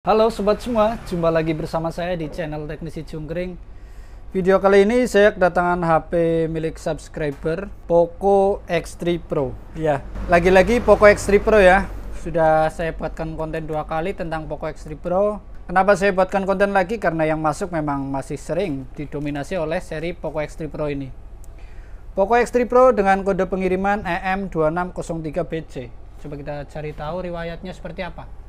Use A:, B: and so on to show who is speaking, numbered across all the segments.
A: Halo sobat semua, jumpa lagi bersama saya di channel Teknisi Jungkring. Video kali ini saya kedatangan HP milik subscriber, Poco X3 Pro. Ya, lagi-lagi Poco X3 Pro ya. Sudah saya buatkan konten 2 kali tentang Poco X3 Pro. Kenapa saya buatkan konten lagi? Karena yang masuk memang masih sering didominasi oleh seri Poco X3 Pro ini. Poco X3 Pro dengan kode pengiriman EM2603BC. Coba kita cari tahu riwayatnya seperti apa.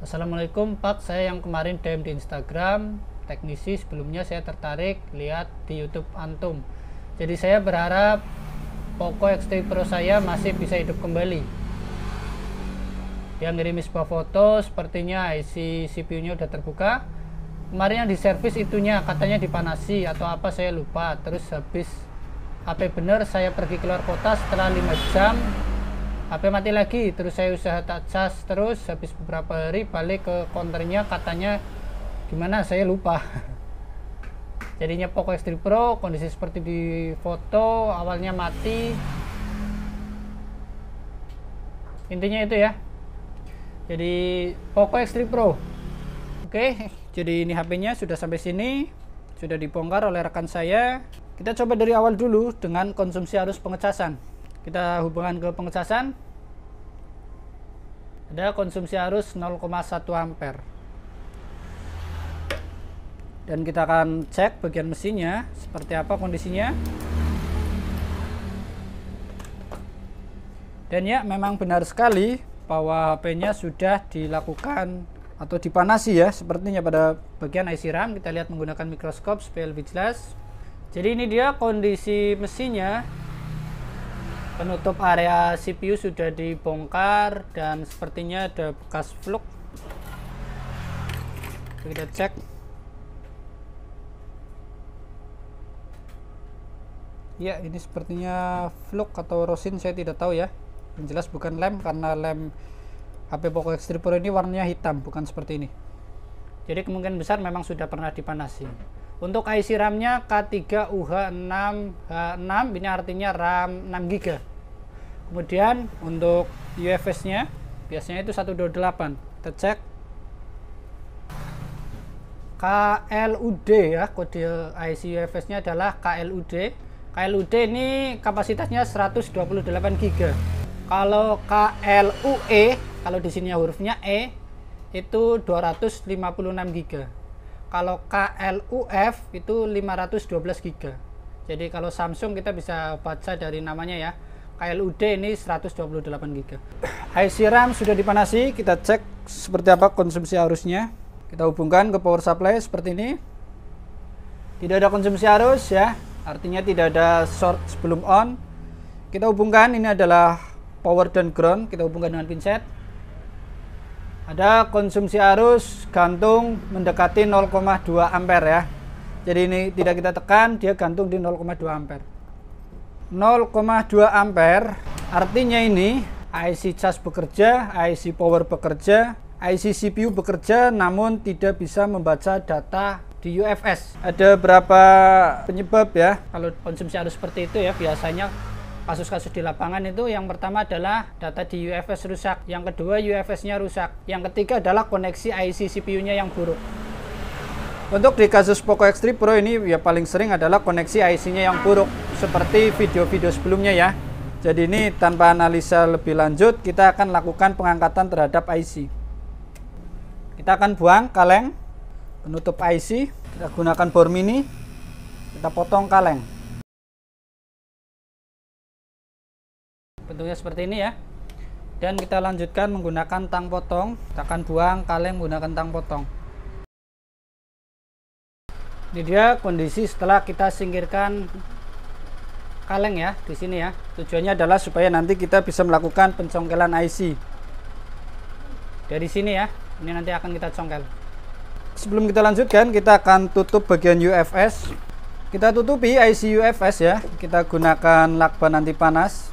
A: Assalamualaikum Pak, saya yang kemarin DM di Instagram Teknisi. Sebelumnya saya tertarik lihat di YouTube Antum. Jadi saya berharap Poco X3 Pro saya masih bisa hidup kembali. Yang ngirim sebuah foto, sepertinya IC CPU-nya udah terbuka. Kemarin yang diservis itunya katanya dipanasi atau apa saya lupa. Terus habis HP bener, saya pergi keluar kota setelah 5 jam. HP mati lagi, terus saya usaha tak cas terus. Habis beberapa hari balik ke counternya, katanya gimana saya lupa. Jadinya Poco X3 Pro kondisi seperti di foto, awalnya mati. Intinya itu ya. Jadi Poco X3 Pro. Oke, jadi ini HP-nya sudah sampai sini, sudah dibongkar oleh rekan saya. Kita coba dari awal dulu dengan konsumsi arus pengecasan. Kita hubungkan ke pengecasan. Ada konsumsi arus 0,1 ampere. Dan kita akan cek bagian mesinnya seperti apa kondisinya. Dan ya, memang benar sekali bahwa HP-nya sudah dilakukan atau dipanasi ya, sepertinya pada bagian IC RAM. Kita lihat menggunakan mikroskop supaya lebih jelas. Jadi ini dia kondisi mesinnya. Penutup area CPU sudah dibongkar dan sepertinya ada bekas fluk. Kita cek. Ya, ini sepertinya fluk atau rosin, saya tidak tahu ya. Yang jelas bukan lem, karena lem HP Poco X3 Pro ini warnanya hitam, bukan seperti ini. Jadi kemungkinan besar memang sudah pernah dipanasi. Untuk IC RAM-nya K3UH6H6, ini artinya RAM 6GB. Kemudian untuk UFS-nya biasanya itu 128. Kita cek. KLUD ya, kode IC UFS-nya adalah KLUD. KLUD ini kapasitasnya 128GB. Kalau KLUE, kalau di sini hurufnya E, itu 256GB. Kalau KLUF itu 512GB. Jadi kalau Samsung kita bisa baca dari namanya ya. KLUD ini 128GB. IC RAM sudah dipanasi, kita cek seperti apa konsumsi arusnya. Kita hubungkan ke power supply seperti ini. Tidak ada konsumsi arus ya, artinya tidak ada short sebelum on. Kita hubungkan, ini adalah power dan ground, kita hubungkan dengan pinset. Ada konsumsi arus gantung mendekati 0,2 ampere ya. Jadi ini tidak kita tekan, dia gantung di 0,2 ampere. 0,2 ampere artinya ini IC cas bekerja, IC power bekerja, IC CPU bekerja, namun tidak bisa membaca data di UFS. Ada berapa penyebab ya kalau konsumsi arus seperti itu ya. Biasanya kasus-kasus di lapangan itu yang pertama adalah data di UFS rusak, yang kedua UFS-nya rusak, yang ketiga adalah koneksi IC CPU-nya yang buruk. Untuk di kasus Poco X3 Pro ini ya paling sering adalah koneksi IC-nya yang buruk, seperti video-video sebelumnya ya. Jadi ini tanpa analisa lebih lanjut, kita akan lakukan pengangkatan terhadap IC. Kita akan buang kaleng penutup IC, kita gunakan bor mini, kita potong kaleng. Bentuknya seperti ini ya. Dan kita lanjutkan menggunakan tang potong. Kita akan buang kaleng menggunakan tang potong. Ini dia kondisi setelah kita singkirkan kaleng ya di sini ya. Tujuannya adalah supaya nanti kita bisa melakukan pencongkelan IC. Dari sini ya. Ini nanti akan kita congkel. Sebelum kita lanjutkan, kita akan tutup bagian UFS. Kita tutupi IC UFS ya. Kita gunakan lakban anti panas.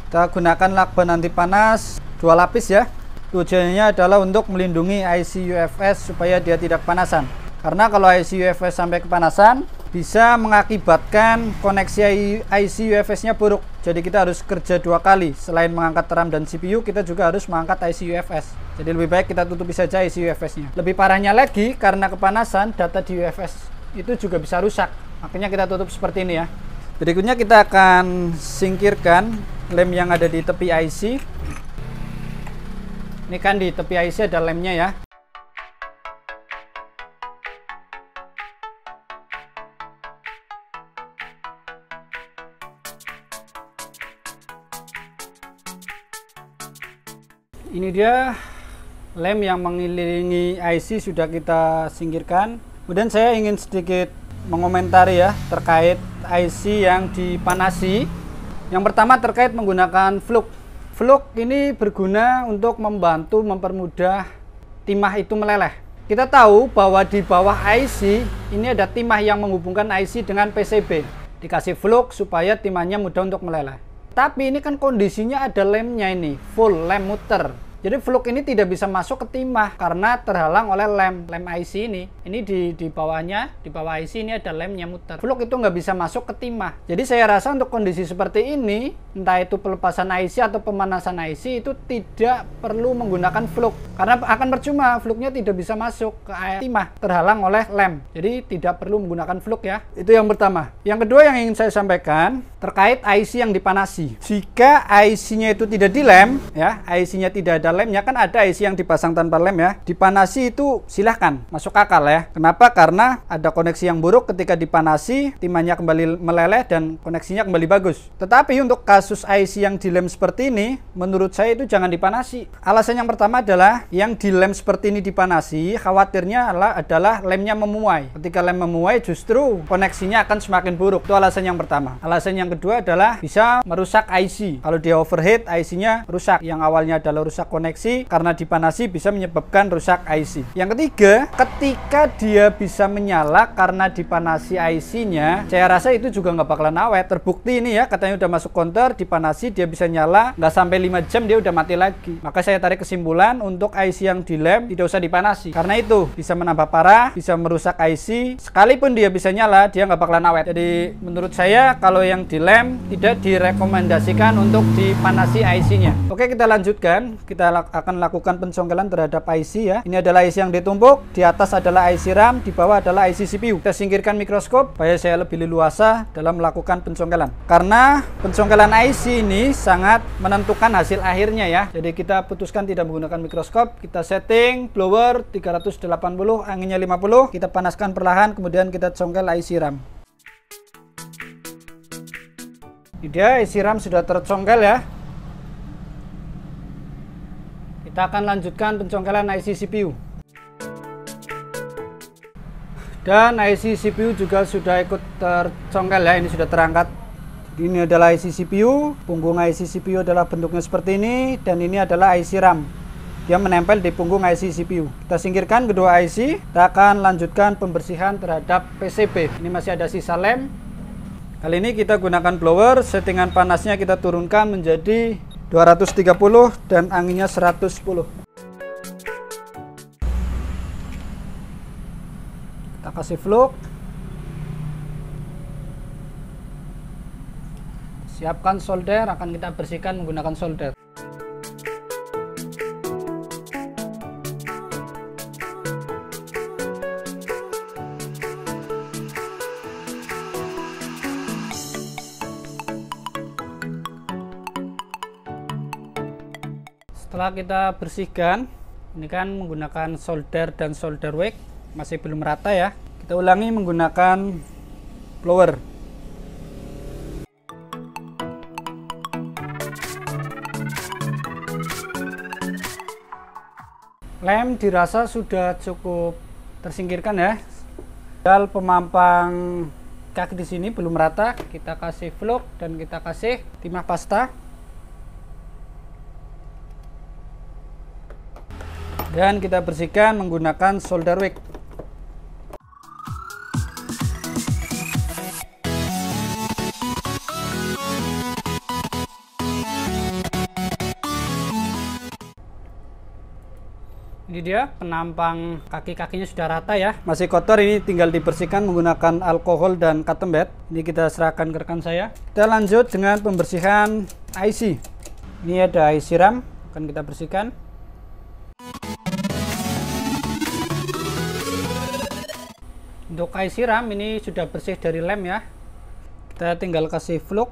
A: Kita gunakan lakban anti panas 2 lapis ya. Tujuannya adalah untuk melindungi IC UFS supaya dia tidak kepanasan. Karena kalau IC UFS sampai kepanasan bisa mengakibatkan koneksi IC UFS-nya buruk. Jadi kita harus kerja 2 kali. Selain mengangkat RAM dan CPU, kita juga harus mengangkat IC UFS. Jadi lebih baik kita tutupi saja IC UFS-nya. Lebih parahnya lagi, karena kepanasan, data di UFS itu juga bisa rusak. Makanya kita tutup seperti ini ya. Berikutnya kita akan singkirkan lem yang ada di tepi IC. Ini kan di tepi IC ada lemnya ya. Ini dia lem yang mengelilingi IC sudah kita singkirkan. Kemudian saya ingin sedikit mengomentari ya terkait IC yang dipanasi. Yang pertama terkait menggunakan flux. Flux ini berguna untuk membantu mempermudah timah itu meleleh. Kita tahu bahwa di bawah IC ini ada timah yang menghubungkan IC dengan PCB. Dikasih flux supaya timahnya mudah untuk meleleh. Tapi ini kan kondisinya ada lemnya ini, full lem muter. Jadi flux ini tidak bisa masuk ke timah karena terhalang oleh lem IC ini. Ini di bawahnya, di bawah IC ini ada lemnya muter. Flux itu nggak bisa masuk ke timah. Jadi saya rasa untuk kondisi seperti ini, entah itu pelepasan IC atau pemanasan IC itu tidak perlu menggunakan flux. Karena akan percuma, fluxnya tidak bisa masuk ke timah, terhalang oleh lem. Jadi tidak perlu menggunakan flux ya. Itu yang pertama. Yang kedua yang ingin saya sampaikan terkait IC yang dipanasi. Jika IC-nya itu tidak dilem, ya, IC-nya tidak ada lemnya, kan ada IC yang dipasang tanpa lem ya. Dipanasi itu silahkan, masuk akal ya. Kenapa? Karena ada koneksi yang buruk ketika dipanasi, timahnya kembali meleleh dan koneksinya kembali bagus. Tetapi untuk kasus IC yang dilem seperti ini, menurut saya itu jangan dipanasi. Alasan yang pertama adalah yang dilem seperti ini dipanasi, khawatirnya adalah lemnya memuai. Ketika lem memuai justru koneksinya akan semakin buruk. Itu alasan yang pertama. Alasan yang kedua adalah bisa merusak IC. Kalau dia overheat, IC-nya rusak. Yang awalnya adalah rusak koneksi, karena dipanasi bisa menyebabkan rusak IC. Yang ketiga, ketika dia bisa menyala karena dipanasi IC-nya, saya rasa itu juga nggak bakalan awet. Terbukti ini ya, katanya udah masuk counter, dipanasi dia bisa nyala, nggak sampai 5 jam dia udah mati lagi. Maka saya tarik kesimpulan untuk IC yang dilem tidak usah dipanasi. Karena itu bisa menambah parah, bisa merusak IC. Sekalipun dia bisa nyala, dia nggak bakalan awet. Jadi menurut saya kalau yang dilem tidak direkomendasikan untuk dipanasi IC-nya. Oke, kita lanjutkan. Kita akan lakukan pencongkelan terhadap IC ya. Ini adalah IC yang ditumpuk, di atas adalah IC RAM, di bawah adalah IC CPU. Kita singkirkan mikroskop supaya saya lebih leluasa dalam melakukan pencongkelan. Karena pencongkelan IC ini sangat menentukan hasil akhirnya ya. Jadi kita putuskan tidak menggunakan mikroskop, kita setting blower 380, anginnya 50, kita panaskan perlahan, kemudian kita congkel IC RAM. Ini dia IC RAM sudah tercongkel ya. Kita akan lanjutkan pencongkelan IC CPU. Dan IC CPU juga sudah ikut tercongkel ya, ini sudah terangkat. Ini adalah IC CPU, punggung IC CPU adalah bentuknya seperti ini, dan ini adalah IC RAM. Dia menempel di punggung IC CPU. Kita singkirkan kedua IC, kita akan lanjutkan pembersihan terhadap PCB. Ini masih ada sisa lem. Kali ini kita gunakan blower, settingan panasnya kita turunkan menjadi 230 dan anginnya 110. Kita kasih flux. Siapkan solder, akan kita bersihkan menggunakan solder. Setelah kita bersihkan, ini kan menggunakan solder dan solder wick, masih belum rata ya. Kita ulangi menggunakan blower. Lem dirasa sudah cukup tersingkirkan ya. Tinggal pemampang kaki di sini belum rata, kita kasih flux dan kita kasih timah pasta. Dan kita bersihkan menggunakan solder wick. Ini dia penampang kaki-kakinya sudah rata ya. Masih kotor, ini tinggal dibersihkan menggunakan alkohol dan cotton bed. Ini kita serahkan ke rekan saya. Kita lanjut dengan pembersihan IC. Ini ada IC RAM, akan kita bersihkan. Untuk IC RAM ini sudah bersih dari lem ya. Kita tinggal kasih fluk.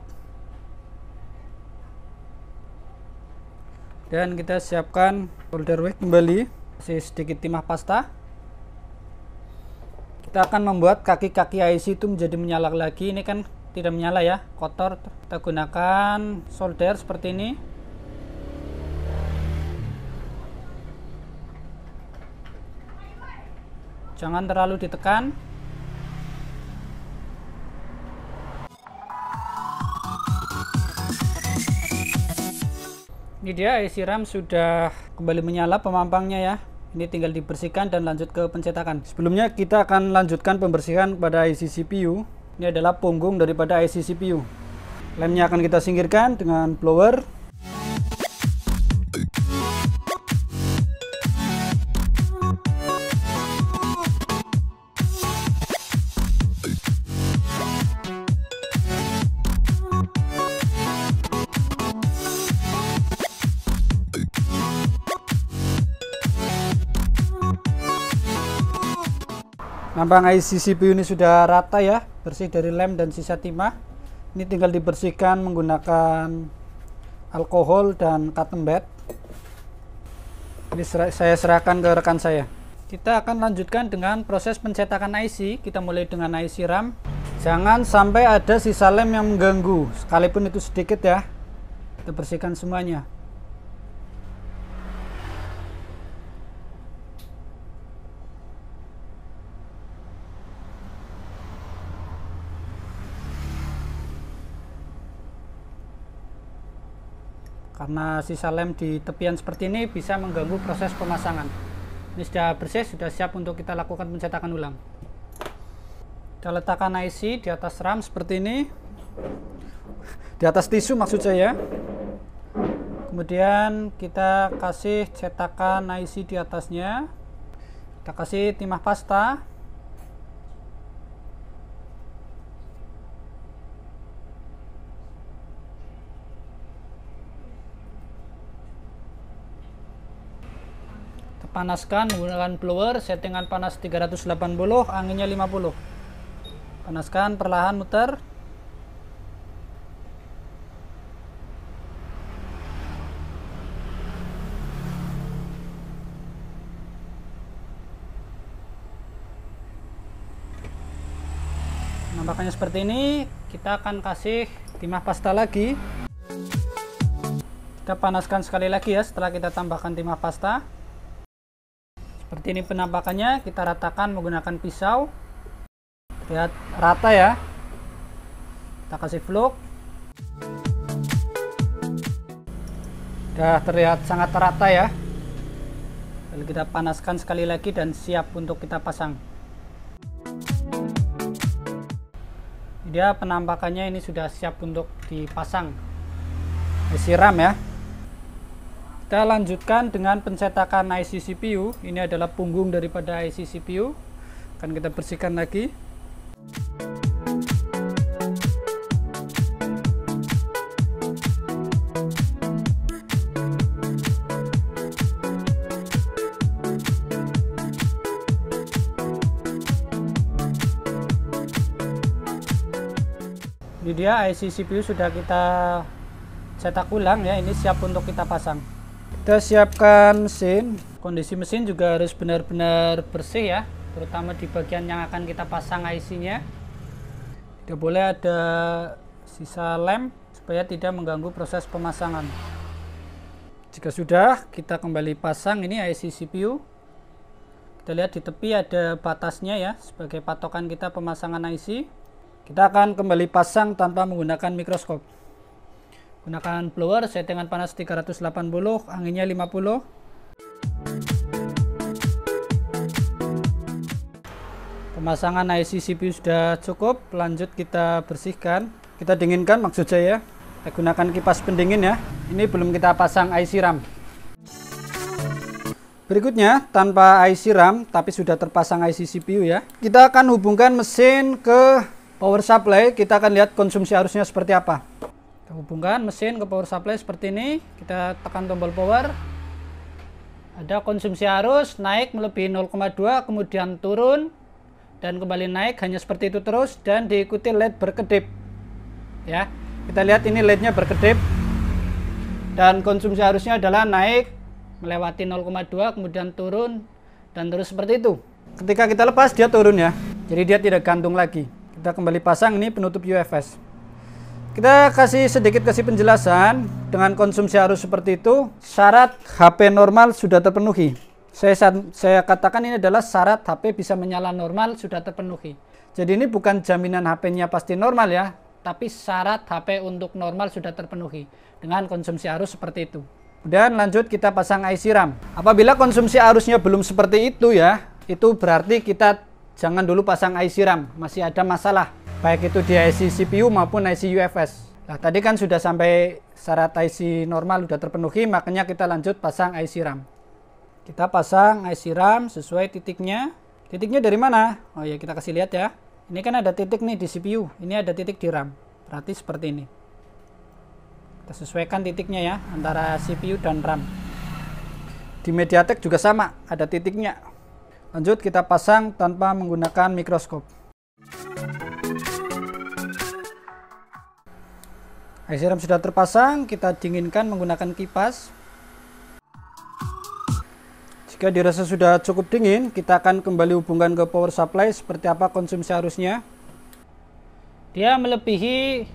A: Dan kita siapkan solder wick kembali. Kasih sedikit timah pasta. Kita akan membuat kaki-kaki IC itu menjadi menyala lagi. Ini kan tidak menyala ya, kotor. Kita gunakan solder seperti ini. Jangan terlalu ditekan. Ini dia IC RAM sudah kembali menyala pemampangnya ya. Ini tinggal dibersihkan dan lanjut ke pencetakan. Sebelumnya kita akan lanjutkan pembersihan pada IC CPU. Ini adalah punggung daripada IC CPU. Lemnya akan kita singkirkan dengan blower. Nampang IC CPU ini sudah rata ya, bersih dari lem dan sisa timah. Ini tinggal dibersihkan menggunakan alkohol dan cotton bed. Ini saya serahkan ke rekan saya. Kita akan lanjutkan dengan proses pencetakan IC. Kita mulai dengan IC RAM. Jangan sampai ada sisa lem yang mengganggu, sekalipun itu sedikit ya. Kita bersihkan semuanya. Karena sisa lem di tepian seperti ini bisa mengganggu proses pemasangan. Ini sudah bersih, sudah siap untuk kita lakukan pencetakan ulang. Kita letakkan IC di atas RAM seperti ini. Di atas tisu maksud saya. Kemudian kita kasih cetakan IC di atasnya. Kita kasih timah pasta. Panaskan menggunakan blower, settingan panas 380, anginnya 50. Panaskan, perlahan muter. Nampaknya seperti ini. Kita akan kasih timah pasta lagi. Kita panaskan sekali lagi ya setelah kita tambahkan timah pasta. Seperti ini penampakannya, kita ratakan menggunakan pisau. Lihat rata ya. Kita kasih fluk. Sudah terlihat sangat rata ya. Lalu kita panaskan sekali lagi dan siap untuk kita pasang. Dia penampakannya ini sudah siap untuk dipasang. IC RAM ya. Kita lanjutkan dengan pencetakan IC CPU. Ini adalah punggung daripada IC CPU. Akan kita bersihkan lagi. Ini dia IC CPU sudah kita cetak ulang ya. Ini siap untuk kita pasang. Kita siapkan mesin. Kondisi mesin juga harus benar-benar bersih ya, terutama di bagian yang akan kita pasang IC-nya. Tidak boleh ada sisa lem supaya tidak mengganggu proses pemasangan. Jika sudah, kita kembali pasang ini IC CPU. Kita lihat di tepi ada batasnya ya, sebagai patokan kita pemasangan IC. Kita akan kembali pasang tanpa menggunakan mikroskop. Gunakan blower, settingan panas 380, anginnya 50. Pemasangan IC CPU sudah cukup, lanjut kita bersihkan. Kita dinginkan maksud saya. Kita gunakan kipas pendingin ya. Ini belum kita pasang IC RAM. Berikutnya, tanpa IC RAM tapi sudah terpasang IC CPU ya. Kita akan hubungkan mesin ke power supply. Kita akan lihat konsumsi arusnya seperti apa. Kita hubungkan mesin ke power supply seperti ini. Kita tekan tombol power. Ada konsumsi arus naik melebihi 0,2, kemudian turun dan kembali naik, hanya seperti itu terus, dan diikuti LED berkedip. Ya, kita lihat ini LED-nya berkedip. Dan konsumsi arusnya adalah naik melewati 0,2 kemudian turun dan terus seperti itu. Ketika kita lepas dia turun ya, jadi dia tidak gantung lagi. Kita kembali pasang ini penutup UFS. Kita kasih penjelasan. Dengan konsumsi arus seperti itu, syarat HP normal sudah terpenuhi. Saya katakan ini adalah syarat HP bisa menyala normal sudah terpenuhi. Jadi ini bukan jaminan HP-nya pasti normal ya, tapi syarat HP untuk normal sudah terpenuhi dengan konsumsi arus seperti itu. Dan lanjut kita pasang IC RAM. Apabila konsumsi arusnya belum seperti itu ya, itu berarti kita jangan dulu pasang IC RAM. Masih ada masalah, baik itu di IC CPU maupun IC UFS. Nah, tadi kan sudah sampai syarat IC normal sudah terpenuhi, makanya kita lanjut pasang IC RAM. Kita pasang IC RAM sesuai titiknya. Titiknya dari mana? Oh ya, kita kasih lihat ya. Ini kan ada titik nih di CPU, ini ada titik di RAM. Berarti seperti ini. Kita sesuaikan titiknya ya, antara CPU dan RAM. Di MediaTek juga sama, ada titiknya. Lanjut kita pasang tanpa menggunakan mikroskop. IC RAM sudah terpasang, kita dinginkan menggunakan kipas. Jika dirasa sudah cukup dingin, kita akan kembali hubungkan ke power supply seperti apa konsumsi arusnya. Dia melebihi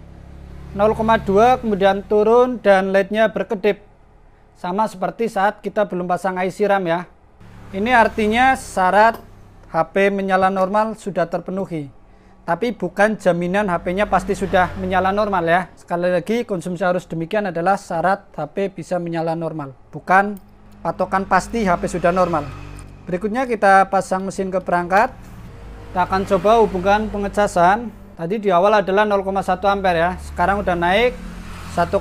A: 0,2 kemudian turun dan LED-nya berkedip. Sama seperti saat kita belum pasang IC RAM ya. Ini artinya syarat HP menyala normal sudah terpenuhi. Tapi bukan jaminan HP-nya pasti sudah menyala normal ya. Sekali lagi, konsumsi arus demikian adalah syarat HP bisa menyala normal, bukan patokan pasti HP sudah normal. Berikutnya kita pasang mesin ke perangkat. Kita akan coba hubungkan pengecasan. Tadi di awal adalah 0,1 ampere ya. Sekarang udah naik 1,1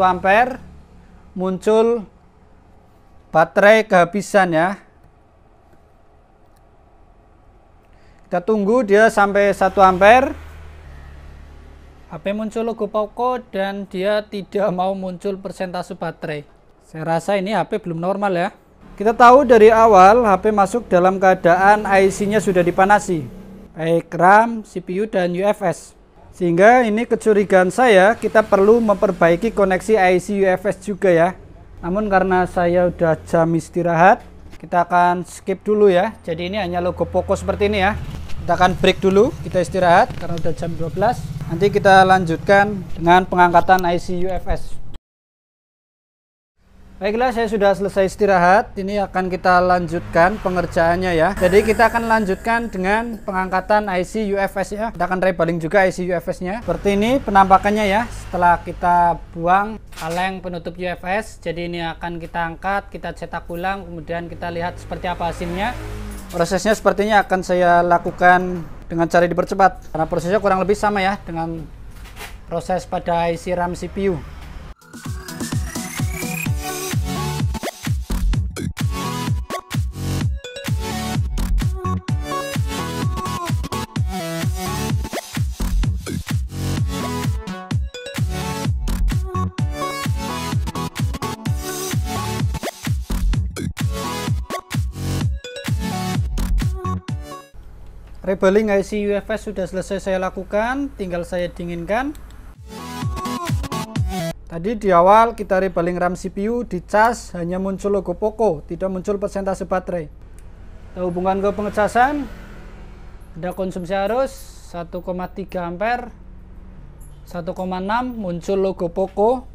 A: ampere. Muncul baterai kehabisan ya. Kita tunggu dia sampai 1 ampere. HP muncul logo Poco dan dia tidak mau muncul persentase baterai. Saya rasa ini HP belum normal ya. Kita tahu dari awal HP masuk dalam keadaan IC-nya sudah dipanasi, baik RAM, CPU, dan UFS. Sehingga ini kecurigaan saya, kita perlu memperbaiki koneksi IC UFS juga ya. Namun karena saya udah jam istirahat, kita akan skip dulu ya. Jadi ini hanya logo Poco seperti ini ya. Kita akan break dulu, kita istirahat karena udah jam 12. Nanti kita lanjutkan dengan pengangkatan IC UFS. Baiklah, saya sudah selesai istirahat. Ini akan kita lanjutkan pengerjaannya ya. Jadi kita akan lanjutkan dengan pengangkatan IC UFS ya. Kita akan rebaling juga IC UFS nya. Seperti ini penampakannya ya. Setelah kita buang kaleng penutup UFS, jadi ini akan kita angkat, kita cetak ulang, kemudian kita lihat seperti apa hasilnya. Prosesnya sepertinya akan saya lakukan dengan cara dipercepat, karena prosesnya kurang lebih sama ya dengan proses pada IC RAM CPU. Rebaling IC UFS sudah selesai saya lakukan, tinggal saya dinginkan. Tadi di awal kita rebaling RAM CPU, dicas hanya muncul logo Poco, tidak muncul persentase baterai. Kita hubungkan ke pengecasan, ada konsumsi arus 1,3 ampere, 1,6 muncul logo Poco.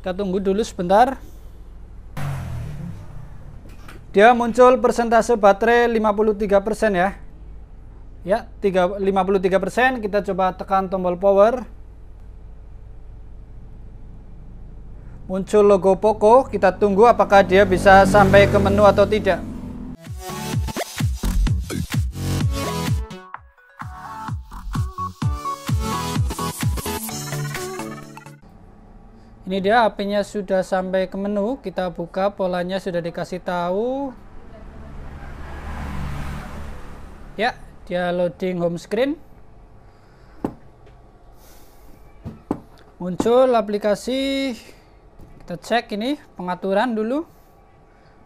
A: Kita tunggu dulu sebentar. Dia muncul persentase baterai 53% ya. Ya, 53%. Kita coba tekan tombol power. Muncul logo Poco, kita tunggu apakah dia bisa sampai ke menu atau tidak. Ini dia HP-nya sudah sampai ke menu, kita buka, polanya sudah dikasih tahu. Ya, dia loading home screen. Muncul aplikasi. Kita cek ini pengaturan dulu.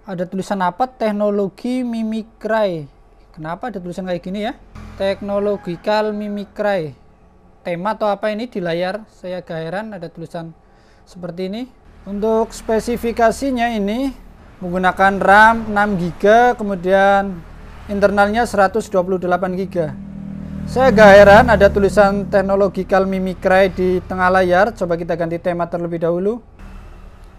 A: Ada tulisan apa? Teknologi Mimikry. Kenapa ada tulisan kayak gini ya? Technological Mimikry. Tema atau apa ini di layar? Saya agak heran ada tulisan seperti ini. Untuk spesifikasinya ini menggunakan RAM 6GB, kemudian internalnya 128 GB. Saya agak heran ada tulisan Technological Mimikry di tengah layar. Coba kita ganti tema terlebih dahulu.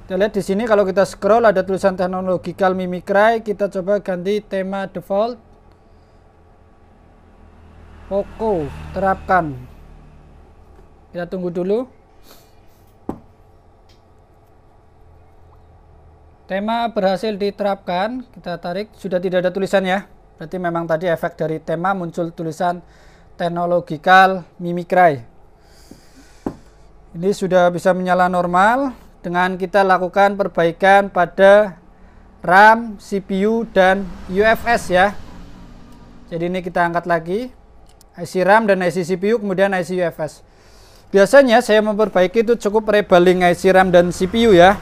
A: Kita lihat di sini kalau kita scroll ada tulisan Technological Mimikry. Kita coba ganti tema default. Poco terapkan. Kita tunggu dulu. Tema berhasil diterapkan. Kita tarik, sudah tidak ada tulisannya. Berarti memang tadi efek dari tema muncul tulisan Technological Mimikry. Ini sudah bisa menyala normal dengan kita lakukan perbaikan pada RAM, CPU, dan UFS ya. Jadi ini kita angkat lagi IC RAM dan IC CPU, kemudian IC UFS. Biasanya saya memperbaiki itu cukup rebaling IC RAM dan CPU ya.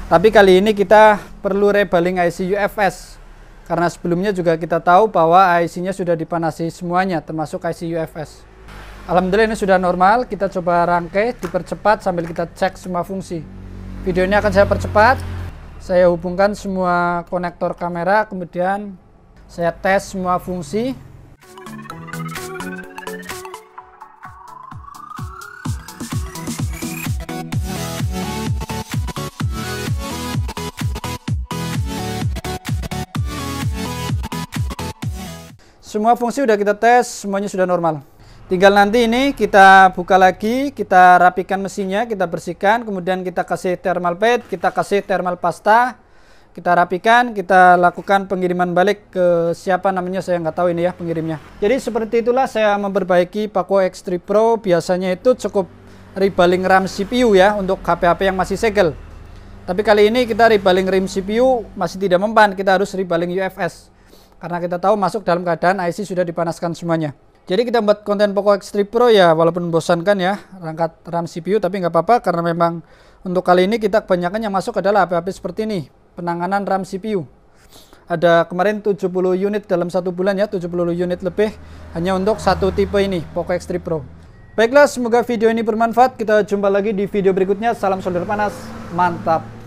A: Tapi kali ini kita perlu rebaling IC UFS. Karena sebelumnya juga kita tahu bahwa IC-nya sudah dipanasi semuanya, termasuk IC UFS. Alhamdulillah ini sudah normal. Kita coba rangkai, dipercepat sambil kita cek semua fungsi. Video ini akan saya percepat. Saya hubungkan semua konektor kamera, kemudian saya tes semua fungsi. Semua fungsi sudah kita tes, semuanya sudah normal. Tinggal nanti ini kita buka lagi, kita rapikan mesinnya, kita bersihkan, kemudian kita kasih thermal pad, kita kasih thermal pasta, kita rapikan, kita lakukan pengiriman balik ke siapa namanya, saya nggak tahu ini ya pengirimnya. Jadi seperti itulah saya memperbaiki Poco X3 Pro. Biasanya itu cukup rebaling RAM CPU ya untuk HP-HP yang masih segel. Tapi kali ini kita rebaling RAM CPU masih tidak mempan, kita harus rebaling UFS. Karena kita tahu masuk dalam keadaan IC sudah dipanaskan semuanya. Jadi kita buat konten Poco X3 Pro ya walaupun membosankan ya, angkat RAM CPU, tapi nggak apa-apa karena memang untuk kali ini kita kebanyakan yang masuk adalah HP-HP seperti ini, penanganan RAM CPU. Ada kemarin 70 unit dalam 1 bulan ya, 70 unit lebih hanya untuk satu tipe ini, Poco X3 Pro. Baiklah, semoga video ini bermanfaat. Kita jumpa lagi di video berikutnya. Salam solder panas, mantap.